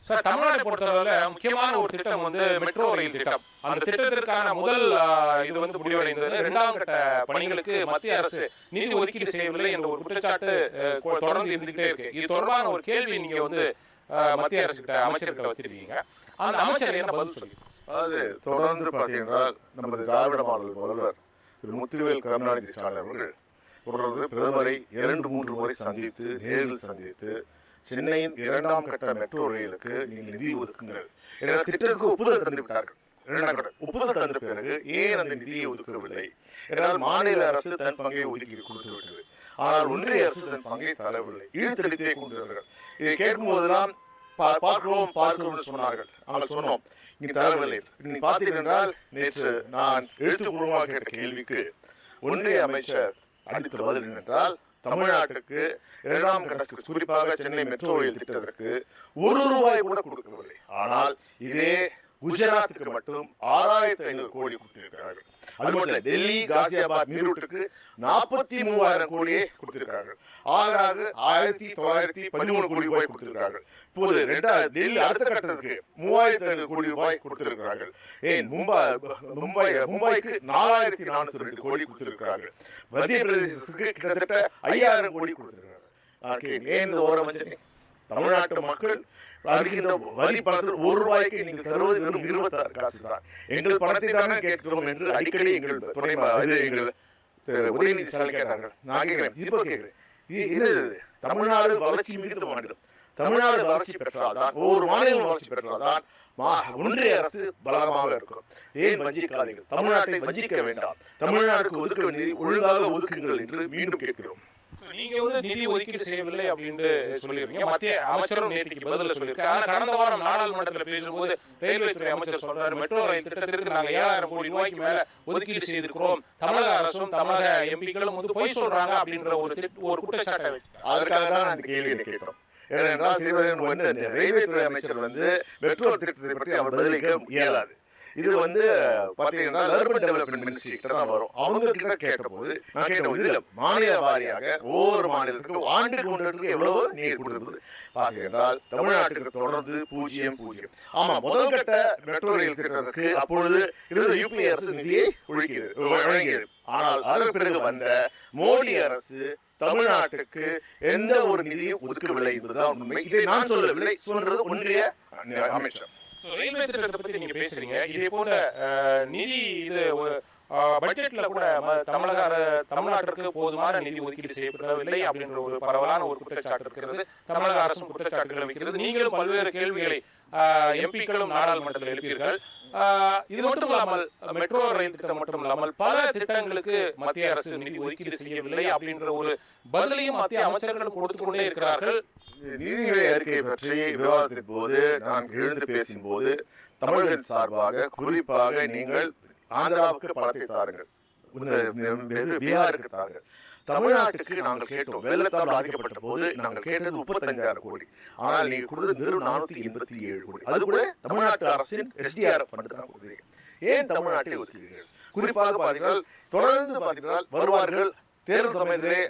Sir, தமிழ்நாட்டை பொறுத்தளவுல முக்கியமான ஒரு திட்டம் வந்து மெட்ரோ ரயில் திட்டம். அந்த திட்டத்திற்கான முதல் இது வந்து முடிவடைந்தது. 2ஆம் கட்ட பணிகளுக்கு மத்திய அரசு நிதி ஒதுக்கீடு செய்யவில்லை என்ற ஒரு குற்றச்சாட்டு தொடர்ந்து இருந்துகிட்டே இருக்கு. இது தொடர்பான ஒரு கேள்வி நீங்க வந்து மத்திய அரசு கிட்ட அமைச்சர்கிட்ட வச்சிருக்கீங்க. அந்த அமைச்சர் என்ன பதில் சொல்லி? அதாவது தொடர்ந்து பார்த்தீங்கன்னா நமது திராவிட மாடல் முதல்வர் திரு முத்துவேல் கருணாநிதி ஸ்டாலின் அவர்கள் தொடர்ந்து பிரதமரை 2-3 முறை சந்தித்து நேரில் சந்தித்து சென்னையின் 2ஆம் கட்ட மெட்ரோ ரயிலுக்கு நீங்கள் நிதி ஒதுக்குங்கள் என்ற திட்டத்துக்கு ஒப்புதல் தந்து விட்டார்கள். 2ஆம் கட்ட ஒப்புதல் தந்த பிறகு ஏன் அந்த நிதியை ஒதுக்கவில்லை என்றால் மாநில அரசு தன் பங்கை ஒதுக்கி கொடுத்து விட்டது. ஆனால் ஒன்றிய அரசு தன் பங்கை தரவில்லை, இழுத்தடித்தே கொண்டிருக்கிறார்கள். இதை கேட்கும் போதெல்லாம் பார்க்கிறோம் சொன்னார்கள். நாங்கள் சொன்னோம், நீ தரவில்லை. நீ பார்த்தீர்கள் என்றால் நேற்று நான் எழுத்துப்பூர்வமாக கேட்ட கேள்விக்கு ஒன்றிய அமைச்சர் அளித்த பதில் என்றால் தமிழ்நாட்டுக்கு 2ஆம் கட்டத்துக்கு குறிப்பாக சென்னை மெட்ரோ ரயில் திட்டத்திற்கு ₹1 கூட கொடுக்கவில்லை. ஆனால் இதே குஜராத்துக்கு மட்டும் 6500 கோடி கொடுத்திருக்கிறார்கள். அது மட்டும் இல்ல, டெல்லி காசியாபாத் மீரூட்டுக்கு 43,000 கோடியே கொடுத்திருக்கிறார்கள். ஆகராக 1913 கோடி ரூபாய் கொடுத்திருக்கிறார்கள். இப்போது டெல்லி அடுத்த கட்டத்துக்கு 3500 கோடி ரூபாய் கொடுத்திருக்கிறார்கள். ஏன் மும்பைக்கு 4402 கோடி கொடுத்திருக்கிறார்கள். மத்திய பிரதேசத்துக்கு கிட்டத்தட்ட 5000 கோடி கொடுத்திருக்கிறார்கள். ஏன் இந்த ஓரமஞ்சனே? தமிழ்நாட்டு மக்கள் வருகின்ற வரி பணத்தில் ₹1 நீங்கள் தருவது வெறும் 26 காசு தான். எங்கள் பணத்தை தானே கேட்கிறோம் என்று அடிக்கடி எங்கள் எங்கள் உதயநிதி ஸ்டாலின் கேட்டார்கள். நான் கேட்கிறேன், இப்போ கேட்கிறேன், தமிழ்நாடு வளர்ச்சி மிகுந்த மாநிலம். தமிழ்நாடு வளர்ச்சி பெற்றால்தான், ஒவ்வொரு மாநிலம் வளர்ச்சி பெற்றால்தான் ஒன்றிய அரசு பலமாக இருக்கும். ஏன் வஞ்சிக்காதீர்கள்? தமிழ்நாட்டை வஞ்சிக்க வேண்டாம். தமிழ்நாட்டுக்கு ஒதுக்க வேண்டியதை ஒழுங்காக ஒதுக்குங்கள் என்று மீண்டும் கேட்கிறோம். நீங்க வந்து நிதி ஒதுக்கீடு செய்யவில்லை அப்படின்னு சொல்லிருக்கீங்க. மத்திய அமைச்சரும் நேற்றுக்கு பதில சொல்லியிருக்காரு. ஆனா கடந்த வாரம் நாடாளுமன்றத்தில் பேசும்போது ரயில்வே துறை அமைச்சர் சொல்றாரு, மெட்ரோ ரயில் திட்டத்திற்கு நாங்க 7000 கோடி ரூபாய்க்கு மேல ஒதுக்கீடு செய்திருக்கிறோம், தமிழக அரசும் தமிழக எம்பிக்களும் வந்து பொய் சொல்றாங்க அப்படின்ற ஒரு குற்றச்சாட்டை வச்சு அதற்காக தான் அந்த கேள்வியை கேட்டோம். ஏனென்றால் ரயில்வே துறை அமைச்சர் மெட்ரோ திட்டத்தை பற்றி அவர் பதிலளிக்க இயலாது. இது பாத்தீங்கன்னா அர்பன் டெவலப்மெண்ட் மினிஸ்ட்ரி கிட்ட தான் வரும். அவங்க கிட்ட கேட்டபோது நான் கேட்டபோது இதுல மாநில வாரியாக ஒவ்வொரு மாநிலத்துக்கும் ஆண்டுக்கு ஒன்றுக்கு எவ்வளவு நீங்க கொடுத்தது பாத்தீங்கன்னா தமிழ்நாட்டுக்கு தொடர்ந்து 0. ஆமா, முதல் கட்ட மெட்ரோ ரயில் திட்டத்திற்கு அப்பொழுது இருந்த யூபிஏ அரசு நிதியை வழங்கியது. ஆனால் அதற்கு பிறகு வந்த மோடி அரசு தமிழ்நாட்டுக்கு எந்த ஒரு நிதியும் ஒதுக்கவில்லை என்பதுதான் உண்மை. இதை நான் சொல்லவில்லை, சொல்றது ஒன்றிய அமைச்சர். ரயில்வே திட்டத்தை பத்தி நீங்க பேசுறீங்க. இதே போல நிதி இது பட்ஜெட்ல கூட தமிழ்நாட்டிற்கு போதுமான நிதி ஒதுக்கீடு செய்யப்படவில்லை அப்படின்ற ஒரு பரவலான ஒரு குற்றச்சாட்டு இருக்கிறது. தமிழக அரசும் குற்றச்சாட்டுகளை வைக்கிறது. நீங்களும் பல்வேறு கேள்விகளை எம்பிக்களும் நாடாளுமன்றத்தில் எழுப்பீர்கள். இது மட்டும் இல்லாமல் மெட்ரோ ரயில் திட்டம் மட்டும் இல்லாமல் பல திட்டங்களுக்கு மத்திய அரசு நிதி ஒதுக்கீடு செய்யவில்லை அப்படின்ற ஒரு பதிலையும் மத்திய அமைச்சர்கள் கொடுத்து கொண்டே இருக்கிறார்கள். நிதிநிலை அறிக்கை பற்றி விவாதத்தின் போது நான் எழுந்து பேசும்போது தமிழகம் சார்பாக குறிப்பாக நீங்கள் ஆந்திராவுக்கு பணத்தை தாருங்கள், பீகாருக்கு தாருங்கள். தமிழ்நாட்டுக்கு நாங்கள் கேட்டோம், வெள்ளத்தால் பாதிக்கப்பட்ட போது நாங்கள் கேட்டது 35,000 கோடி. ஆனால் நீங்க கொடுத்தது வெறும் 487 கோடி. அது கூட தமிழ்நாட்டு அரசின் SDRF ஃபண்ட் தான் கொடுத்தீங்க. ஏன் தமிழ்நாட்டை ஒதுக்கிறீர்கள்? குறிப்பாக பாத்தீங்கன்னா தொடர்ந்து பாத்தீங்கன்னா வருவார்கள், தேர்தல் சமயத்திலே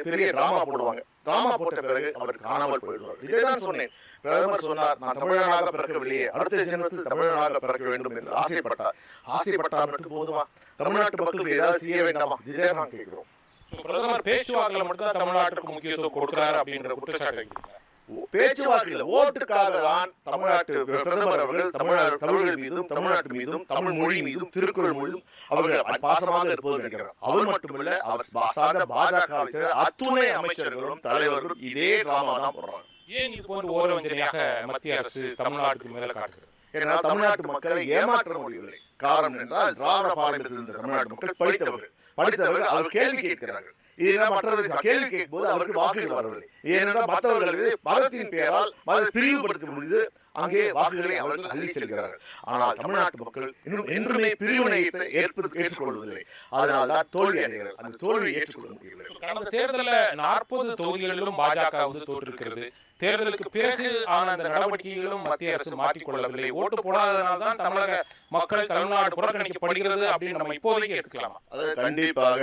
பெரிய டிராமா போடுவாங்க. டிராமா போட்ட பிறகு அவர் காணாமல் போயிடுவார். இதைதான் சொன்னேன். பிரதமர் சொன்னார், நான் தமிழனாக பிறக்கவில்லையே, அடுத்த ஜென்மத்தில் தமிழனாக பிறக்க வேண்டும் என்று ஆசைப்பட்டார் மட்டும் போதுமா? தமிழ்நாட்டு மக்களுக்கு ஏதாவது செய்ய வேண்டாமா? இதை நான் கேட்கிறோம். பிரதமர் பேச்சுவாக்கில் மட்டும்தான் தமிழ்நாட்டுக்கு முக்கியத்துவம் கொடுக்கிறார் அப்படின்ற குற்றச்சாட்டு. பேச்சுவாக்கில் ஓட்டுக்காக தான் தமிழ்நாட்டு பிரதமர் அவர்கள் தமிழர்கள் மீதும் தமிழ்நாட்டு மீதும் தமிழ் மொழி மீதும் திருக்குறள் மொழியும் அவர்கள் பாசமாக இருப்பது நினைக்கிறார். அவர் மட்டுமல்ல, அவர் சார்ந்த பாஜக அத்துணை அமைச்சர்களும் தலைவர்களும் இதே டிராமா தான் போடுறாங்க. ஏன் இது போன்ற ஓரவஞ்சனையாக மத்திய அரசு தமிழ்நாட்டுக்கு மேல காட்டுகிறது? ஏன்னா தமிழ்நாட்டு மக்களை ஏமாற்ற முடியவில்லை. காரணம் என்றால் திராவிட பாரம்பரியத்தில் இருந்த தமிழ்நாட்டு மக்கள் படித்தவர்கள் அவர் கேள்வி கேட்கிறார்கள். இதனால் மற்றவர்கள் கேள்வி கேட்கும் போது அவருக்கு வாக்குகள் வரவில்லை. ஏனென்றால் மற்றவர்களுக்கு மதத்தின் பெயரால் மத பிரிவுபடுத்த முடிந்து அங்கே வாக்குகளை அவர்கள் அள்ளி செல்கிறார்கள். ஆனால் தமிழ்நாட்டு மக்கள் இன்னும் என்றுமே பிரிவினையை ஏற்றுக்கொள்வதில்லை. அதனால்தான் தோல்வி அடைகிறார்கள். அந்த தோல்வியை ஏற்றுக்கொள்ள முடியவில்லை. கடந்த தேர்தலில் 40 தொகுதிகளிலும் பாஜக தோற்றிருக்கிறது. தேர்தலுக்கு பிறகு ஆன அந்த நடவடிக்கைகளும் மத்திய அரசு மாற்றிக்கொள்ளவில்லை. ஓட்டு போடாததனால்தான் தமிழக மக்கள் தமிழ்நாடு புறக்கணிக்கப்படுகிறது அப்படின்னு நம்ம இப்போதைக்கு எடுத்துக்கலாமா? அது கண்டிப்பாக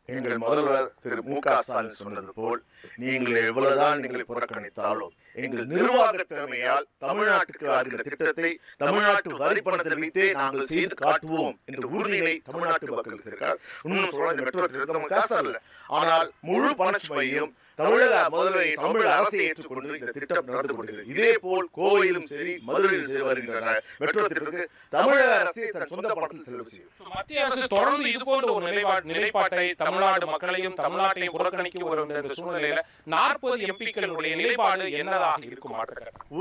எங்கள் முதல்வர் திரு மு க ஸ்டாலின் சொன்னது போல் நீங்கள் எவ்வளவுதான் நீங்கள் புறக்கணித்தாலும் எங்கள் நிர்வாக திறமையால் தமிழ்நாட்டுக்கு வருகிற திட்டத்தை தமிழ்நாட்டு வரி பணத்தில் வைத்தே நாங்கள் செய்து காட்டுவோம் என்ற உறுதியை தமிழ்நாட்டு மக்களுக்கு இருக்கிறார். இன்னும் சொல்ல இந்த மெட்ரோ திட்டம் காசு அல்ல, ஆனால் முழு பணச்சுமையும் தமிழக முதல்வர் தமிழ் அரசை ஏற்றுக்கொண்டு இந்த திட்டம் நடந்து கொண்டிருக்கிறது. இதே போல் கோவையிலும் சரி மதுரையிலும் சரி வருகின்ற மெட்ரோ திட்டத்துக்கு தமிழக அரசே தன் சொந்த பணத்தில் செலவு செய்யும். மத்திய அரசு தொடர்ந்து இது போன்ற ஒரு நிலைப்பாட்டை தமிழ்நாடு மக்களையும் தமிழ்நாட்டையும் புறக்கணிக்க ஒரு சூழ்நிலையில 40 எம்பிக்களுடைய நிலைப்பாடு என்னதாக இருக்கும்?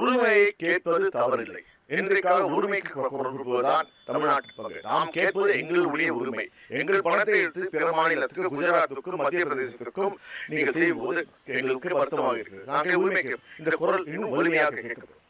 உரிமையை கேட்பது தவறில்லை. இன்றைக்காக உரிமைக்கு குரல் கொடுப்பதுதான் தமிழ்நாட்டு பங்கு. நாம் கேட்பது எங்களுடைய உரிமை. எங்கள் பணத்தை எடுத்து பிற மாநிலத்துக்கு, குஜராத்துக்கும் மத்திய பிரதேசத்திற்கும் நீங்கள் செய்யும்போது எங்களுக்கு வருத்தமாக இருக்கிறது. நாங்கள் உரிமை கேட்போம். இந்த குரல் இன்னும் வலிமையாக கேட்கிறோம்.